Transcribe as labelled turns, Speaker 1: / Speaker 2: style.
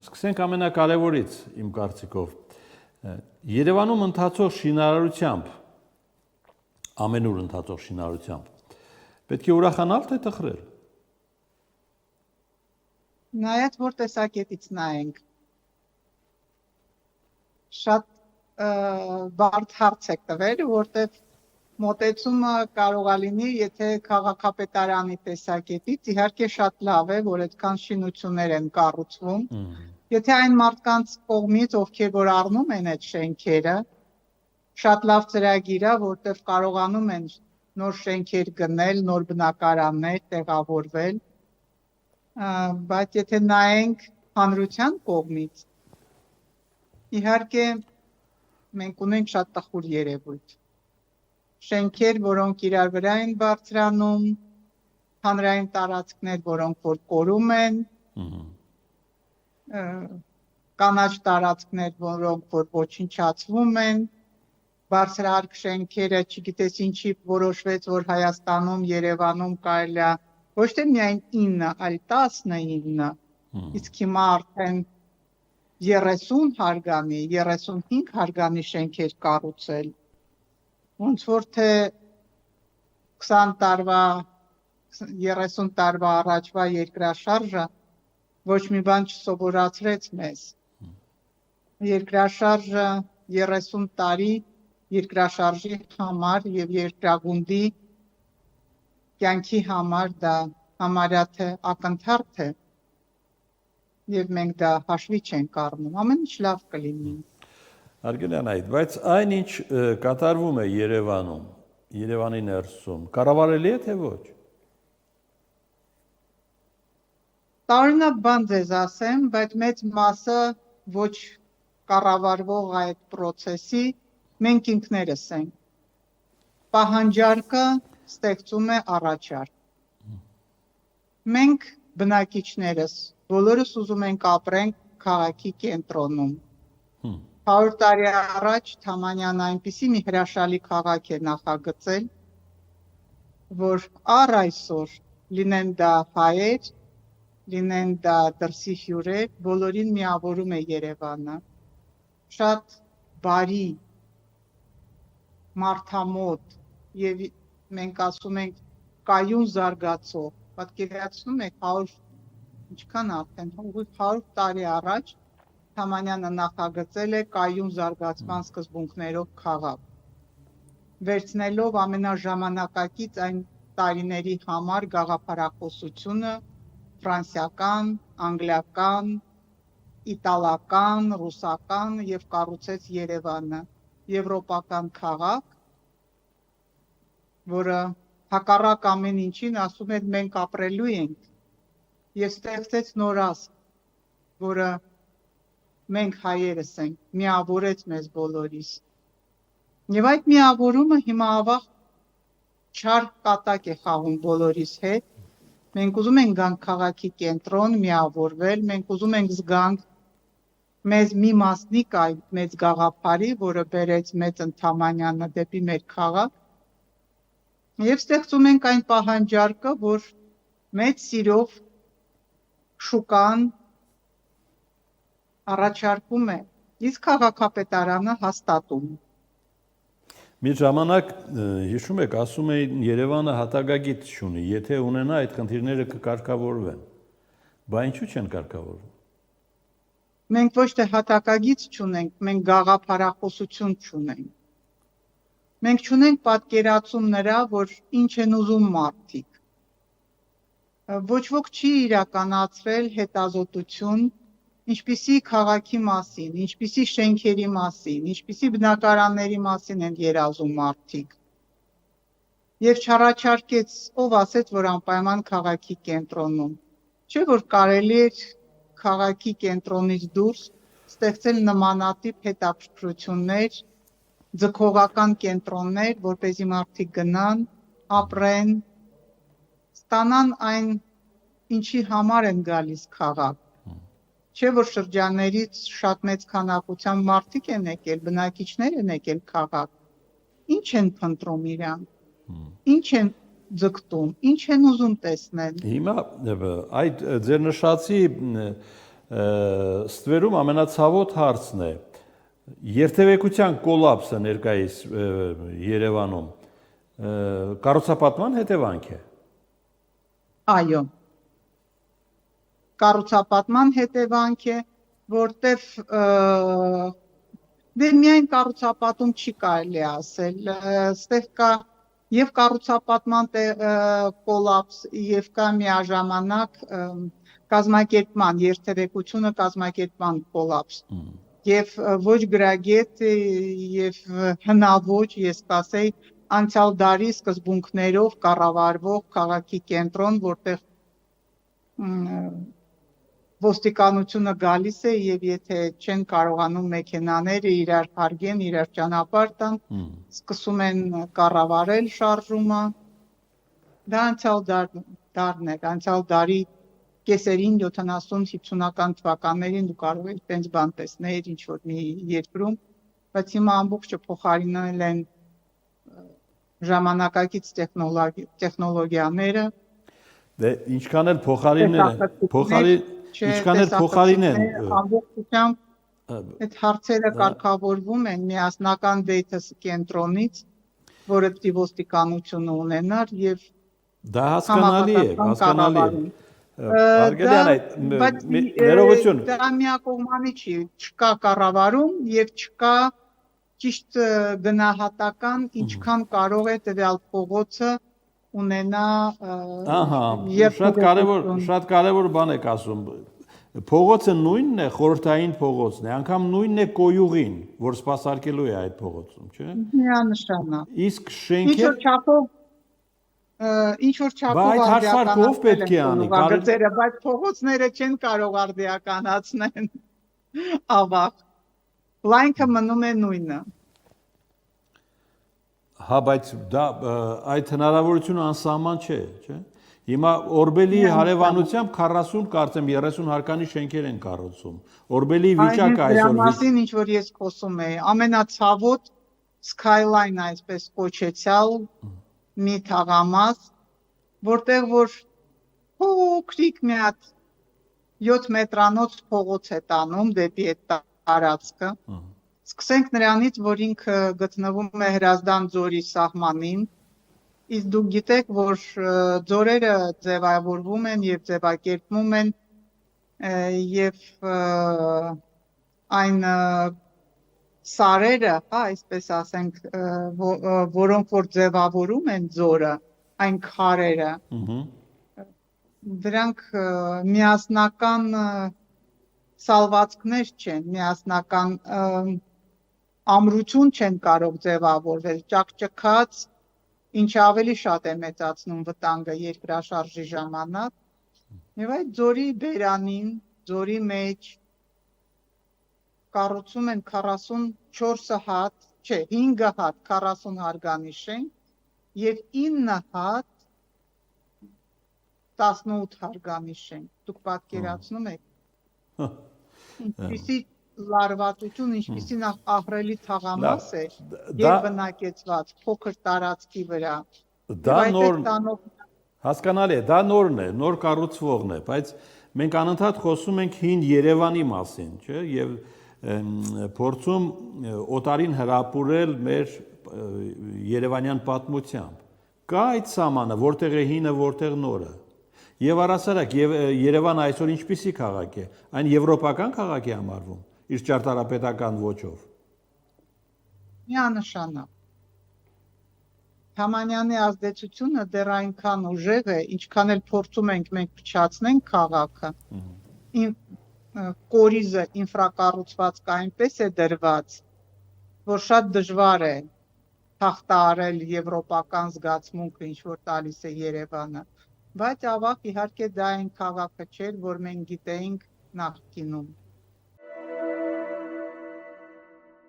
Speaker 1: Սկսենք ամենակարևորից իմ կարծիքով։ Երևանում ընթացող շինարարությամբ, ամենուր ընթացող շինարարությամբ, պետք է ուրախանալ թե տխրել։
Speaker 2: Նայած որ տեսակետից նայենք, շատ բարդ հարց եք տվել, որտեղ մոտեցումը կարող է լինի, եթե քաղաքապետարանի տեսակետից, իհարկե շատ լավ է, որ այդքան շինություններ են կառուցվում, եթե այն մարդկանց կողմից, ովքեր որ առնում են այդ շենքերը, շատ լավ ծրագիր է, որտեղ կարողանում են նոր շենքեր գնել, նոր բնակարաններ տեղավորվել, բայց եթե նայենք հանրության կողմից, իհարկե մենք ունենք շատ տխուր երևույթ։ Շենքեր, որոնք իրար վրա են բարձրանում, հանրային տարածքներ, որոնք որ կորում են, կանաչ տարածքներ, որոնք որ ոչնչացվում են, բարձրահարկ շենքերը, չգիտես ինչի որոշվեց, որ Հայաստանում, Երևանում կարելի է ոչ թե միայն 9, այլ 19, իսկ հիմա արդեն 30 հարգանի, 35 հարգանի շենքեր կառուցել, ոնց որ թե 20 տարվա, 30 տարվա առաջվա երկրաշարժը ոչ մի բան չսովորացրեց մեզ։ Երկրաշարժը 30 տարի երկրաշարժի համար և երկրագունդի կյանքի համար դա համարյա թե ակնթարթ է և մենք դա հաշվի չենք առնում, ամեն ինչ լավ կլինի։
Speaker 1: Արգելյանայդ, բայց այն ինչ կատարվում է Երևանում, Երևանի ներսում, կառավարելի է թե ոչ։
Speaker 2: Տարօրինակ բան ձեզ ասեմ, բայց մեծ մասը ոչ կառավարվող այդ պրոցեսի մենք ինքներս ենք։ Պահանջարկը ստեղծում է առաջարկ։ Մենք բնակիչներս բոլորս ուզում ենք ապրենք քաղաքի կենտրոնում։ 100 տարի առաջ Թամանյանը այնպիսի մի հրաշալի քաղաք է նախագծել, որ առ այսօր լինեն դա հայեր, լինեն դա դրսի հյուրեր, բոլորին միավորում է Երևանը։ Շատ բարի, մարդամոտ և մենք ասում ենք կայուն զարգացող, պատկերացնում եք 100, ինչքան արդեն 100 տարի առաջ Թամանյանը նախագծել է կայուն զարգացման սկզբունքներով քաղաք, վերցնելով ամենաժամանակակից այն տարիների համար գաղափարախոսությունը ֆրանսիական, անգլիական, իտալական, ռուսական և կառուցեց Երևանը, եվրոպական քաղաք, որը հակառակ ամեն ինչին ասում էր մենք ապրելու ենք և ստեղծեց նոր ազգ, որը մենք հայերս ենք, միավորեց մեզ բոլորիս։ Եվ այդ միավորումը հիմա ավաղ չար կատակ է խաղում բոլորիս հետ, մենք ուզում ենք գանք քաղաքի կենտրոն, միավորվել, մենք ուզում ենք զգանք մեզ մի մասնիկ այդ մեծ գաղափարի, որը բերեց մեծ Թամանյանը դեպի մեր քաղաք, և ստեղծում ենք այն պահանջարկը, որ մեծ սիրով շուկան առաջարկում է, իսկ քաղաքապետարանը հաստատում։
Speaker 1: Մի ժամանակ, հիշում եք, ասում էին Երևանը հատակագիծ չունի, եթե ունենա այդ խնդիրները կկարգավորվեն, բա ինչու չեն կարգավորվում։
Speaker 2: Մենք ոչ թե հատակագիծ չունենք, մենք գաղափարախոսություն չունենք։ Մենք չունենք պատկերացում նրա, որ ինչ են ուզում մարդիկ։ Ոչ ոք չի իրականացրել հետազոտություն, ինչպիսի քաղաքի մասին, ինչպիսի շենքերի մասին, ինչպիսի բնակարանների մասին են երազում մարդիկ։ Եվ չառաջարկեց, ով ասեց, որ անպայման քաղաքի կենտրոնում։ Չէ՞ որ կարելի է քաղաքի կենտրոնից դուրս ստեղծել նմանատիպ հետաքրքրություններ, ձգողական կենտրոններ, որպեսզի մարդիկ գնան, ապրեն, ստանան այն, ինչի համար են գալիս քաղաք։ Չէ՞ որ շրջաններից շատ մեծ քանակությամբ մարդիկ են եկել, բնակիչներ են եկել քաղաք։ Ինչ են փնտրում իրանք, ինչ են ձգտում, ինչ են ուզում տեսնել։
Speaker 1: Հիմա այդ ձեր նշածի Ստվերում ամենացավոտ հարցն է երթևեկության կոլապսը ներկայիս Երևանում կառուցապատման հետևանք է։
Speaker 2: Այո, կառուցապատման հետևանք է, որտեվ դե միայն կառուցապատում չի կարելի ասել, ստեղ կա եւ կառուցապատման կոլապս եւ կա միաժամանակ կազմակերպման երթևեկությունը կազմակերպման կոլապս եւ ոչ գրագետ եւ հնաոճ ես կասեի անցյալ դարի սկզբունքներով կառավարվող քաղաքի կենտրոն, որտեղ ոստիկանությունը գալիս է եւ եթե չեն կարողանում մեքենաները իրար հարգեն, իրար ճանապարհ տան, սկսում են կառավարել շարժումը։ Դա անցյալ դարն է, անցյալ դարի կեսերին 70-50-ական թվականներին դու կարող ես տենց բան տեսնել ինչ որ մի երկրում, բայց հիմա ամբողջը փոխարինել են ժամանակակից տեխնոլոգիաները։
Speaker 1: Դե ինչքան էլ փոխարինեն
Speaker 2: ամբողջությամբ այդ հարցերը կարգավորվում են միասնական data կենտրոնից, որը պիտի ոստիկանությունը ունենար եւ
Speaker 1: դա հասկանալի է։ Արգելյան այդ ներողություն։
Speaker 2: Դա միակողմանի չի, չկա կառավարում եւ չկա ճիշտ գնահատական ինչքան կարող է տվյալ փողոցը ունենա
Speaker 1: շատ կարևոր բան եք ասում։ Փողոցը նույնն է, խորհրդային փողոցն է, անգամ նույնն է կոյուղին, որ սպասարկելու է այդ փողոցում, չէ՞։
Speaker 2: Միանշանակ։
Speaker 1: Իսկ շենքը
Speaker 2: ինչ որ չափով
Speaker 1: այդ հաշվարկով պետք է անի,
Speaker 2: բայց փողոցները չեն կարող արդիականացնել ավաղ։ Լայնքը մնում է նույնը։
Speaker 1: Հա, բայց դա այդ հնարավորությունը անսահման չէ, չէ՞։ Հիմա Օրբելի հարևանությամբ 40 կարծեմ 30 հարկանի շենքեր են կառուցում։ Օրբելի վիճակը այսօր
Speaker 2: Դրա մասին ինչ որ ես խոսում եի, ամենացավոտ skyline այսպես կոչեցյալ մի թաղամաս, որտեղ որ փոքրիկ մի հատ 7 մետրանոց փողոց է տանում դեպի այդ տարածքը։ Սկսենք նրանից, որ ինքը գտնվում է Հրազդան ձորի սահմանին, իսկ դուք գիտեք, որ ձորերը ձևավորվում են եւ ձևակերպվում են եւ այն սարերը, հա, այսպես ասենք, որոնք որ ձևավորում են ձորը, այն քարերը, դրանք միասնական սալվածքներ չեն, միասնական ամրություն չեն կարող ձևավորվել, ճակճկած, ինչը ավելի շատ է մեծացնում վտանգը երկրաշարժի ժամանակ, եւ այդ ձորի բերանին, ձորի մեջ կառուցում են 44 հատ, չէ, 5 հատ 40 հարգանի շենք եւ 9 հատ 18 հարգանի շենք։ Դուք պատկերացնում եք։ Ինչպիսի լարվածություն, ինչպիսի ահռելի թաղամաս է եւ բնակեցված փոքր տարածքի վրա։
Speaker 1: Դա նորն հասկանալի է, դա նորն է, նոր կառուցվողն է, բայց մենք անընդհատ խոսում ենք հին Երևանի մասին, չէ՞, եւ փորձում օտարին հրապուրել մեր երևանյան պատմությամբ։ Կա այդ սահմանը, որտեղ է հինը, որտեղ նորը։ Եվ առասարակ, Երևանը այսօր ինչպիսի քաղաք է, այն եվրոպական քաղաք է համարվում, իր ճարտարապետական ոճով։
Speaker 2: Միանշանակ։ Թամանյանի ազդեցությունը դեռ այնքան ուժեղ է, ինչքան էլ փորձում ենք մենք փչացնենք քաղաքը։ Կորիզը ինֆրակառուցվածքը այնպես է դրված, որ շատ դժվար է հաղթահարել եվրոպական զգացմունքը, ինչ որ տալիս է Երևանը, բայց ավաղ իհարկե դա այն քաղաքը չէր, որ մենք գիտեինք նախկինում։